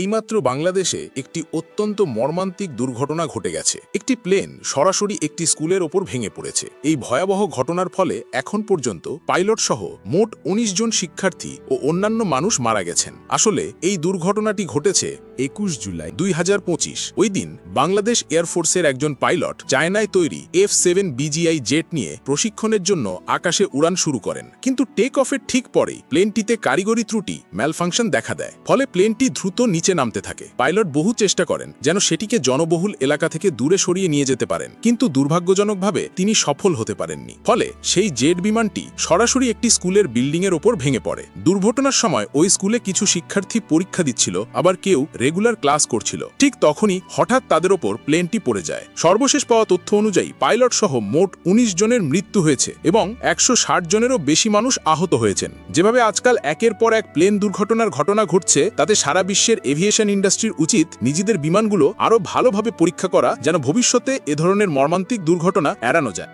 এইমাত্র বাংলাদেশে একটি অত্যন্ত মর্মান্তিক দুর্ঘটনা ঘটে গেছে। একটি প্লেন সরাসরি একটি স্কুলের ওপর ভেঙে পড়েছে। এই ভয়াবহ ঘটনার ফলে এখন পর্যন্ত পাইলট সহ মোট ১৯ জন শিক্ষার্থী ও অন্যান্য মানুষ মারা গেছেন। আসলে এই দুর্ঘটনাটি ঘটেছে ২১ জুলাই ২০২৫। ওই দিন বাংলাদেশ এয়ারফোর্সের একজন পাইলট চায়নায় তৈরি F-7 BGI জেট নিয়ে প্রশিক্ষণের জন্য আকাশে উড়ান শুরু করেন। কিন্তু টেক অফের ঠিক পরেই প্লেনটিতে কারিগরি ত্রুটি ম্যালফাংশন দেখা দেয়। ফলে প্লেনটি দ্রুত নিচে নামতে থাকে। পাইলট বহু চেষ্টা করেন যেন সেটিকে জনবহুল এলাকা থেকে দূরে সরিয়ে নিয়ে যেতে পারেন, কিন্তু দুর্ভাগ্যজনকভাবে তিনি সফল হতে পারেননি। ফলে সেই জেট বিমানটি সরাসরি একটি স্কুলের বিল্ডিংয়ের ওপর ভেঙে পড়ে। দুর্ঘটনার সময় ওই স্কুলে কিছু শিক্ষার্থী পরীক্ষা দিচ্ছিল, আবার কেউ রেগুলার ক্লাস করছিল। ঠিক তখনই হঠাৎ তাদের ওপর প্লেনটি পড়ে যায়। সর্বশেষ পাওয়া তথ্য অনুযায়ী পাইলট সহ মোট ১৯ জনের মৃত্যু হয়েছে এবং ১৬০ জনেরও বেশি মানুষ আহত হয়েছেন। যেভাবে আজকাল একের পর এক প্লেন দুর্ঘটনার ঘটনা ঘটছে, তাতে সারা বিশ্বের এভিয়েশন ইন্ডাস্ট্রির উচিত নিজেদের বিমানগুলো আরও ভালোভাবে পরীক্ষা করা, যেন ভবিষ্যতে এ ধরনের মর্মান্তিক দুর্ঘটনা এড়ানো যায়।